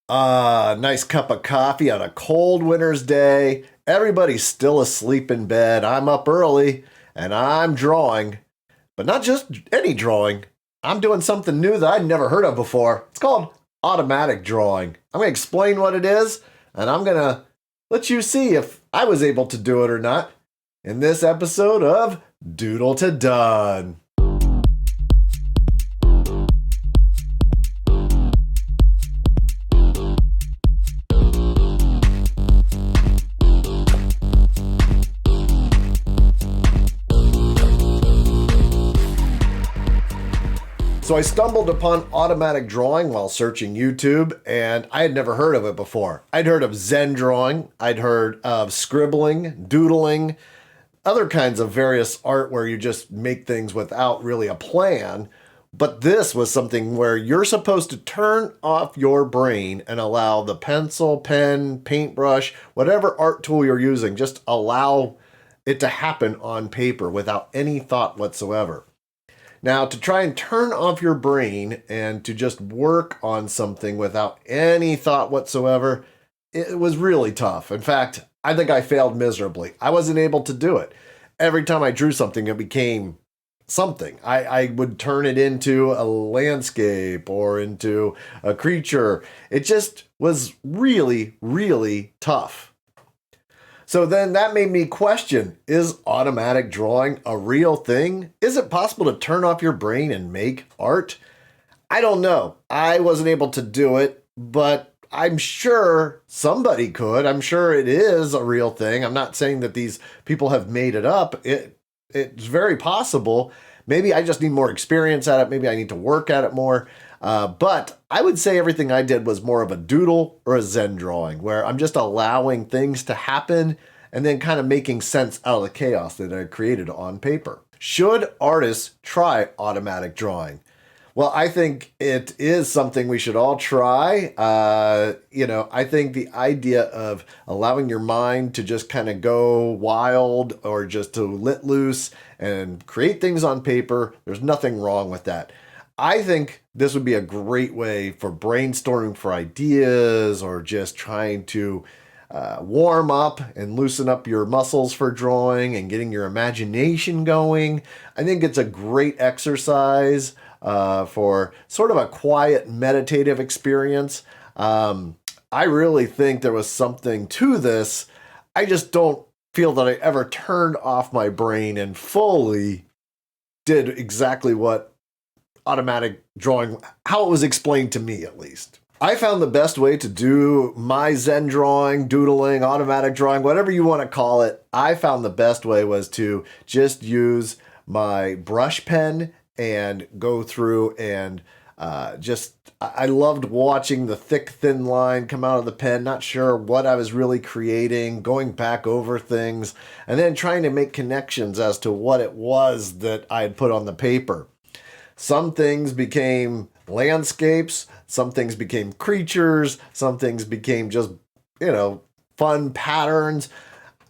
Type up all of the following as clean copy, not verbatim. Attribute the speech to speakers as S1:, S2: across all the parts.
S1: Nice cup of coffee on a cold winter's day. Everybody's still asleep in bed. I'm up early and I'm drawing, but not just any drawing. I'm doing something new that I'd never heard of before. It's called automatic drawing. I'm going to explain what it is, and I'm going to let you see if I was able to do it or not in this episode of Doodle to Done. So I stumbled upon automatic drawing while searching YouTube, and I had never heard of it before. I'd heard of Zen drawing, I'd heard of scribbling, doodling, other kinds of various art where you just make things without really a plan. But this was something where you're supposed to turn off your brain and allow the pencil, pen, paintbrush, whatever art tool you're using, just allow it to happen on paper without any thought whatsoever. Now, to try and turn off your brain and to just work on something without any thought whatsoever, it was really tough. In fact, I think I failed miserably. I wasn't able to do it. Every time I drew something, it became something. I would turn it into a landscape or into a creature. It just was really, really tough. So then that made me question, is automatic drawing a real thing? Is it possible to turn off your brain and make art? I don't know. I wasn't able to do it, but I'm sure somebody could. I'm sure it is a real thing. I'm not saying that these people have made it up. It's very possible. Maybe I just need more experience at it. Maybe I need to work at it more. But I would say everything I did was more of a doodle or a Zen drawing, where I'm just allowing things to happen and then kind of making sense out of the chaos that I created on paper. Should artists try automatic drawing? Well, I think it is something we should all try. I think the idea of allowing your mind to just kind of go wild or just to let loose and create things on paper, there's nothing wrong with that. I think this would be a great way for brainstorming for ideas or just trying to warm up and loosen up your muscles for drawing and getting your imagination going. I think it's a great exercise for sort of a quiet meditative experience. I really think there was something to this. I just don't feel that I ever turned off my brain and fully did exactly what automatic drawing, how it was explained to me at least. I found the best way to do my Zen drawing, doodling, automatic drawing, whatever you want to call it. I found the best way was to just use my brush pen and go through and I loved watching the thick, thin line come out of the pen, not sure what I was really creating, going back over things, and then trying to make connections as to what it was that I had put on the paper. Some things became landscapes, some things became creatures, some things became just, fun patterns.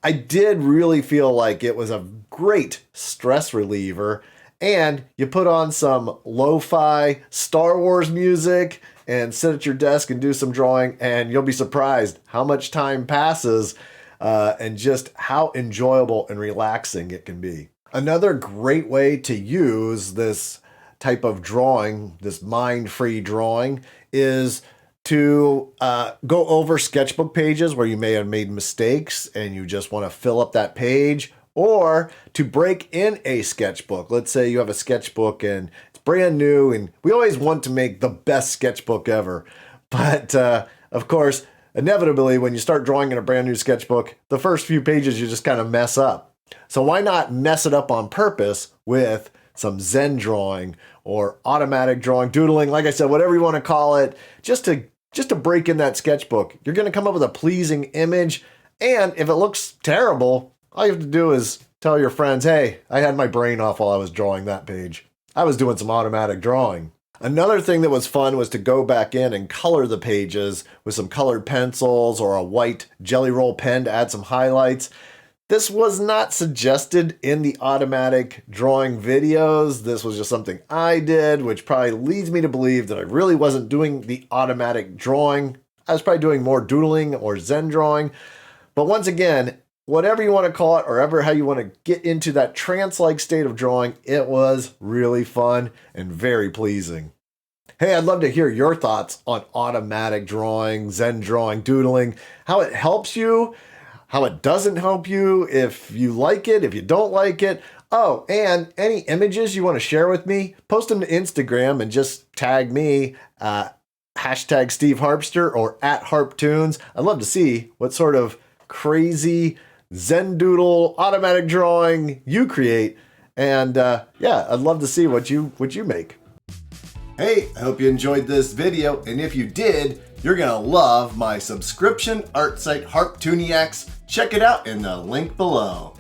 S1: I did really feel like it was a great stress reliever, and you put on some lo-fi Star Wars music and sit at your desk and do some drawing, and you'll be surprised how much time passes and just how enjoyable and relaxing it can be. Another great way to use this type of drawing, this mind-free drawing, is to go over sketchbook pages where you may have made mistakes and you just want to fill up that page, or to break in a sketchbook. Let's say you have a sketchbook and it's brand new, and we always want to make the best sketchbook ever. But of course, inevitably, when you start drawing in a brand new sketchbook, the first few pages you just kind of mess up. So why not mess it up on purpose with some Zen drawing or automatic drawing, doodling, like I said, whatever you want to call it, just to break in that sketchbook. You're going to come up with a pleasing image, and if it looks terrible, all you have to do is tell your friends, hey, I had my brain off while I was drawing that page. I was doing some automatic drawing. Another thing that was fun was to go back in and color the pages with some colored pencils or a white Jelly Roll pen to add some highlights. This was not suggested in the automatic drawing videos. This was just something I did, which probably leads me to believe that I really wasn't doing the automatic drawing. I was probably doing more doodling or Zen drawing. But once again, whatever you want to call it, or ever how you want to get into that trance-like state of drawing, it was really fun and very pleasing. Hey, I'd love to hear your thoughts on automatic drawing, Zen drawing, doodling, how it helps you, how it doesn't help you, if you like it, if you don't like it. Oh, and any images you want to share with me, post them to Instagram and just tag me, hashtag Steve Harpster or at HARPTOONS. I'd love to see what sort of crazy Zen doodle automatic drawing you create. And yeah, I'd love to see what you make. Hey, I hope you enjoyed this video, and if you did, you're gonna love my subscription art site, HARPTOONIACS. Check it out in the link below.